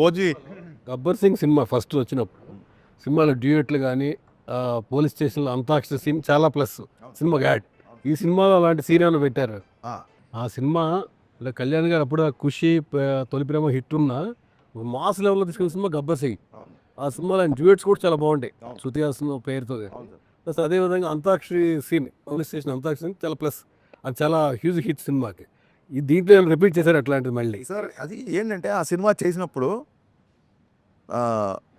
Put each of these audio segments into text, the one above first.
OG Gabbar Singh cinema first వచ్చినప్పుడు సినిమాలో డ్యూయెట్లు కానీ పోలీస్ స్టేషన్లో అంతాక్షరి సీన్ చాలా ప్లస్ సినిమా యాడ్. ఈ సినిమాలో అలాంటి సీన్ ఏమైనా పెట్టారు? ఆ సినిమా కళ్యాణ్ గారు అప్పుడు ఆ ఖుషి తొలి ప్రేమ హిట్ ఉన్న మాస్ లెవెల్లో తీసుకున్న సినిమా గబ్బర్ సింగ్. ఆ సినిమాలో ఆయన డ్యూయెట్స్ కూడా చాలా బాగుంటాయి శృతి హాసన్ పేరుతో. ప్లస్ అదేవిధంగా Antakshari scene police station Antakshari scene చాలా ప్లస్. అది చాలా హ్యూజ్ హిట్ సినిమాకి. ఈ దీంట్లో రిపీట్ చేశారు అట్లాంటిది మళ్ళీ. సార్ అది ఏంటంటే ఆ సినిమా చేసినప్పుడు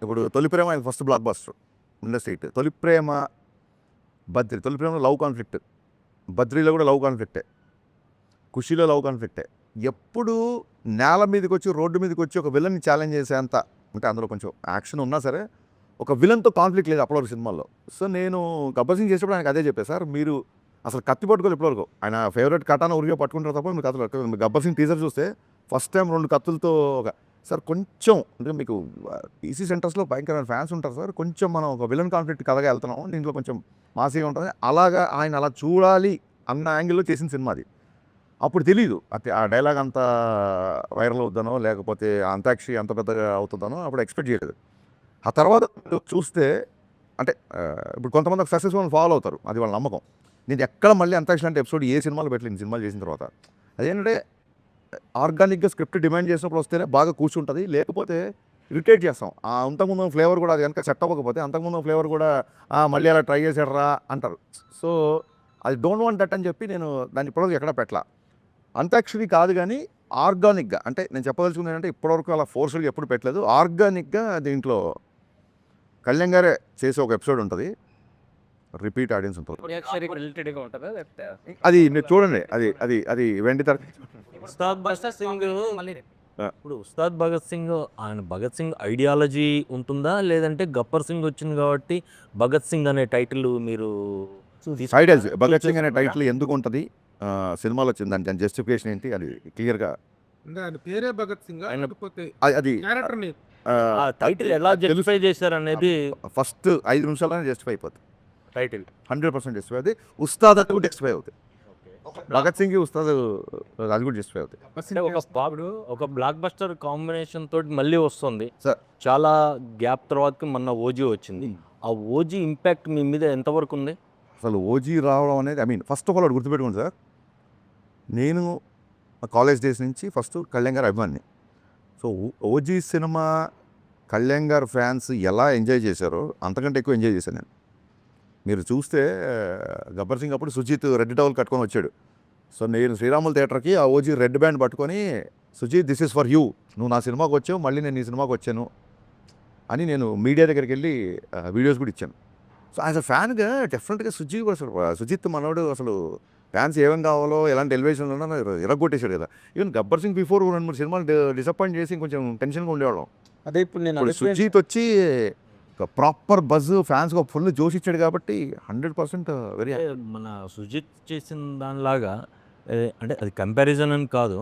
ఇప్పుడు తొలి ప్రేమ ఆయన first block buster industry hit. తొలి ప్రేమ బద్రి, తొలి ప్రేమలో లవ్ కాన్ఫ్లిక్ట్, బద్రీలో కూడా లవ్ కాన్ఫ్లిక్టే, ఖుషీలో లవ్ కాన్ఫ్లిక్టే. ఎప్పుడు నేల మీదకి వచ్చి రోడ్డు మీదకి వచ్చి ఒక విలన్ని ఛాలెంజ్ చేసేంత, అంటే అందులో కొంచెం యాక్షన్ ఉన్నా సరే ఒక విలన్తో కాన్ఫ్లిక్ట్ లేదు అప్పటివరకు సినిమాల్లో. సో నేను గబ్బర్ సింగ్ చేసేప్పుడు ఆయనకు అదే చెప్పాను, సార్ మీరు అసలు కత్తి పట్టుకోవాలి ఇప్పటివరకు. ఆయన ఫేవరెట్ కటాన ఉరిగా పట్టుకుంటారు తప్ప మీరు కత్తులు. గబ్బర్ సింగ్ టీజర్ చూస్తే ఫస్ట్ టైం 2 కత్తులతో ఒక సార్ కొంచెం అంటే మీకు ఈసీ సెంటర్స్లో భయంకరమైన ఫ్యాన్స్ ఉంటారు సార్, కొంచెం మనం ఒక విలన్ కాన్ఫ్లిక్ట్ కథగా వెళ్తున్నాం, దీంట్లో కొంచెం మాసీగా ఉంటుంది, అలాగా ఆయన అలా చూడాలి అన్న యాంగిల్లో చేసిన సినిమా అది. అప్పుడు తెలీదు ఆ డైలాగ్ అంత వైరల్ అవుతానో లేకపోతే అంతాక్షరి అంత పెద్దగా అవుతుందనో అప్పుడు ఎక్స్పెక్ట్ చేయలేదు. ఆ తర్వాత చూస్తే అంటే ఇప్పుడు కొంతమంది సక్సెస్ఫుల్ ఫాలో అవుతారు, అది వాళ్ళ నమ్మకం. నేను ఎక్కడ మళ్ళీ అంతాక్షరి అంటే ఎపిసోడ్ ఏ సినిమాలో పెట్టలేదు సినిమాలు చేసిన తర్వాత. అదేంటంటే ఆర్గానిక్గా స్క్రిప్ట్ డిమాండ్ చేసినప్పుడు వస్తేనే బాగా కూర్చుంటుంది, లేకపోతే ఇరిటేట్ చేస్తాం. ఆ అంతకుముందు ఫ్లేవర్ కూడా అది కనుక సెట్ అవ్వకపోతే అంతకుముందు ఫ్లేవర్ కూడా మళ్ళీ అలా ట్రై చేసాడరా అంటారు. సో అది డోంట్ వాంట్ దట్ అని చెప్పి నేను దాన్ని ఇప్పటివరకు ఎక్కడ పెట్టలా. అంతాక్షరి కాదు కానీ ఆర్గానిక్గా, అంటే నేను చెప్పదలుచుకుంది ఏంటంటే ఇప్పటివరకు అలా ఫోర్స్గా ఎప్పుడు పెట్టలేదు. ఆర్గానిక్గా దీంట్లో కళ్యాణ్ గారే చేసే ఒక ఎపిసోడ్ ఉంటుంది, రిపీట్ ఆడియన్స్ ఉంటుంది. అది మీరు చూడండి, అది అది అది వెండి తర. ఉస్తాద్ భగత్ సింగ్ ఇప్పుడు ఉస్తాద్ భగత్ సింగ్ ఆయన భగత్ సింగ్ ఐడియాలజీ ఉంటుందా, లేదంటే గబ్బర్ సింగ్ వచ్చింది కాబట్టి భగత్ సింగ్ అనే టైటిల్ మీరు ఐడియాలజీ భగత్ సింగ్ అనే టైటిల్ ఎందుకు ఉంటుంది సినిమాలో వచ్చింది, దాని జస్టిఫికేషన్ ఏంటి అది క్లియర్గా పేరే భగత్ సింగ్ అది టైటిల్ ఎలా జస్టిఫై చేశారు అనేది ఫస్ట్ 5 నిమిషాలనే జస్టిఫై అయిపోతుంది. టైటిల్ 100% జస్టిఫై అవుతుంది. ఉస్తాద్ అది కూడా జస్టిఫై అవుతుంది. భగత్ సింగ్ ఉస్తాద్ అది కూడా జస్టిఫై అవుతుంది. ఒక బ్లాక్ బస్టర్ కాంబినేషన్ తోటి మళ్ళీ వస్తుంది సార్. చాలా గ్యాప్ తర్వాత మొన్న ఓజీ వచ్చింది. ఆ ఓజీ ఇంపాక్ట్ మీ మీద ఎంతవరకు ఉంది? అసలు ఓజీ రావడం అనేది ఫస్ట్ ఆఫ్ ఆల్ అది గుర్తుపెట్టుకోండి సార్, నేను కాలేజ్ డేస్ నుంచి ఫస్ట్ కళ్యాణ్ గారు అభిమాని. సో ఓజీ సినిమా కళ్యాణ్ గారు ఫ్యాన్స్ ఎలా ఎంజాయ్ చేశారో అంతకంటే ఎక్కువ ఎంజాయ్ చేశాను నేను. మీరు చూస్తే గబ్బర్ సింగ్ అప్పుడు సుజిత్ రెడ్ టవల్ కట్టుకొని వచ్చాడు. సో నేను శ్రీరాములు థియేటర్కి ఆ ఓజీ రెడ్ బ్యాండ్ పట్టుకొని, Sujeeth this is for you, నువ్వు నా సినిమాకి వచ్చావు, మళ్ళీ నేను ఈ సినిమాకి వచ్చాను అని నేను మీడియా దగ్గరికి వెళ్ళి వీడియోస్ కూడా ఇచ్చాను. సో యాజ్ అ ఫ్యాన్గా డెఫినెట్గా సుజిత్ మనోడు అసలు ఫ్యాన్స్ ఏమేమి కావాలో ఎలాంటి ఎలివేషన్ ఉన్నా ఇరగొట్టేశాడు కదా. ఈవెన్ గబ్బర్ సింగ్ బిఫోర్ 2-3 సినిమాలు డిసప్పాయింట్ చేసి కొంచెం టెన్షన్గా ఉండేవాళ్ళం. అదే ఇప్పుడు సుజిత్ వచ్చి ప్రాపర్ బజ్ ఫ్యాన్స్ ఫుల్ జోష్ ఇచ్చాడు కాబట్టి 100% వెరీ. మన సుజిత్ చేసిన దానిలాగా అంటే అది కంపారిజన్ అని కాదు,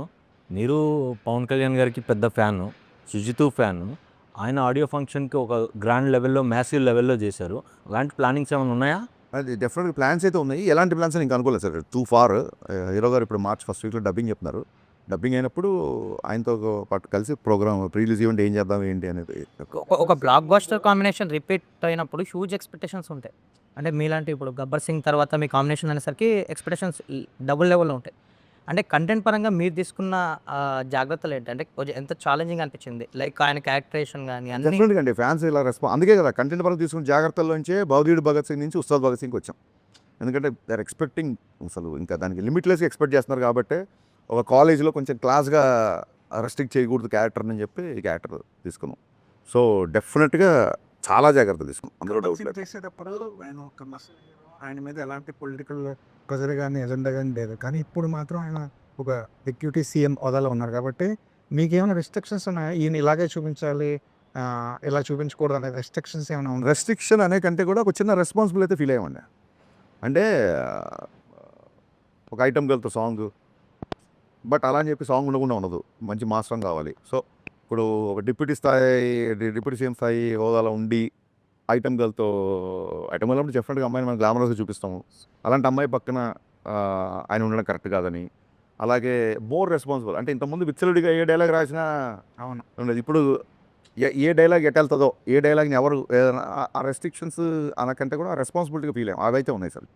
మీరు పవన్ కళ్యాణ్ గారికి పెద్ద ఫ్యాను, సుజిత్ ఫ్యాను, ఆయన ఆడియో ఫంక్షన్కి ఒక గ్రాండ్ లెవెల్లో మ్యాసివ్ లెవెల్లో చేశారు. అలాంటి ప్లానింగ్స్ ఏమైనా ఉన్నాయా? అది డెఫినెట్గా ప్లాన్స్ అయితే ఉన్నాయి. ఎలాంటి ప్లాన్స్ అని ఇంకా అనుకోలేదు సార్, టూ ఫార్. హీరో గారు ఇప్పుడు మార్చ్ ఫస్ట్ వీక్లో డబ్బింగ్ చెప్తున్నారు. డబ్బింగ్ అయినప్పుడు ఆయనతో పాటు కలిసి ప్రోగ్రామ్ ప్రీలీజ్ ఈవెంట్ ఏం చేద్దాం ఏంటి అనేది. ఒక బ్లాక్ బస్టర్ కాంబినేషన్ రిపీట్ అయినప్పుడు హ్యూజ్ ఎక్స్పెక్టేషన్స్ ఉంటాయి. అంటే మీలాంటి ఇప్పుడు గబ్బర్ సింగ్ తర్వాత మీ కాంబినేషన్ అనేసరికి ఎక్స్పెక్టేషన్స్ డబుల్ లెవెల్లో ఉంటాయి. అంటే కంటెంట్ పరంగా మీరు తీసుకున్న జాగ్రత్తలు ఏంటంటే ఎంత ఛాలెంజింగ్ అనిపించింది, లైక్ ఆయన క్యారెక్టరేషన్ కానీ అన్ని? డెఫినెట్గా అండి, ఫ్యాన్స్ ఇలా అందుకే కదా కంటెంట్ పరంగా తీసుకున్న జాగ్రత్తల్లోంచే భగవదీయుడు భగత్ సింగ్ నుంచి ఉస్తాద్ భగత్ సింగ్కి వచ్చాం. ఎందుకంటే దే ఆర్ ఎక్స్పెక్టింగ్, అసలు ఇంకా దానికి లిమిట్లెస్గా ఎక్స్పెక్ట్ చేస్తున్నారు కాబట్టి ఒక కాలేజీలో కొంచెం క్లాస్గా రెస్ట్రిక్ట్ చేయకూడదు క్యారెక్టర్ని చెప్పి ఈ క్యారెక్టర్ తీసుకున్నాం. సో డెఫినెట్గా చాలా జాగ్రత్త తీసుకున్నాం, అందులో డౌట్ లేదు. చేసేటప్పుడు ఆయన మీద ఎలాంటి పొలిటికల్ ప్రెజర్ కానీ ఎజెండా కానీ లేదు, కానీ ఇప్పుడు మాత్రం ఆయన ఒక డిప్యూటీ సీఎం హోదాలో ఉన్నారు కాబట్టి మీకేమైనా రెస్ట్రిక్షన్స్ ఉన్నాయా? ఈయన ఇలాగే చూపించాలి, ఇలా చూపించకూడదు అనే రెస్ట్రిక్షన్స్ ఏమైనా ఉన్నాయి? రెస్ట్రిక్షన్ అనే కంటే కూడా ఒక చిన్న రెస్పాన్సిబుల్ అయితే ఫీల్ అయ్యామండి. అంటే ఒక ఐటమ్ గర్ల్తో సాంగ్, బట్ అలా అని చెప్పి సాంగ్ ఉండకుండా ఉండదు, మంచి మాస్ సాంగ్ కావాలి. సో ఇప్పుడు ఒక డిప్యూటీ సీఎం స్థాయి హోదాలో ఉండి ఐటమ్ గర్ల్తో, ఐటమ్ గర్ల్ డెఫినెట్గా అమ్మాయిని మనం గ్లామరస్గా చూపిస్తాము. అలాంటి అమ్మాయి పక్కన ఆయన ఉండడం కరెక్ట్ కాదని, అలాగే మోర్ రెస్పాన్సిబుల్. అంటే ఇంతకుముందు విచ్చలుడిగా ఏ డైలాగ్ రాసినా అవును. ఉండేది. ఇప్పుడు ఏ డైలాగ్ ఎటెళ్తుందో, ఏ డైలాగ్ని ఎవరు ఏదైనా ఆ రెస్ట్రిక్షన్స్ అనకంటే కూడా రెస్పాన్సిబిలిటీగా ఫీల్ అయ్యాం. అవైతే ఉన్నాయి సార్.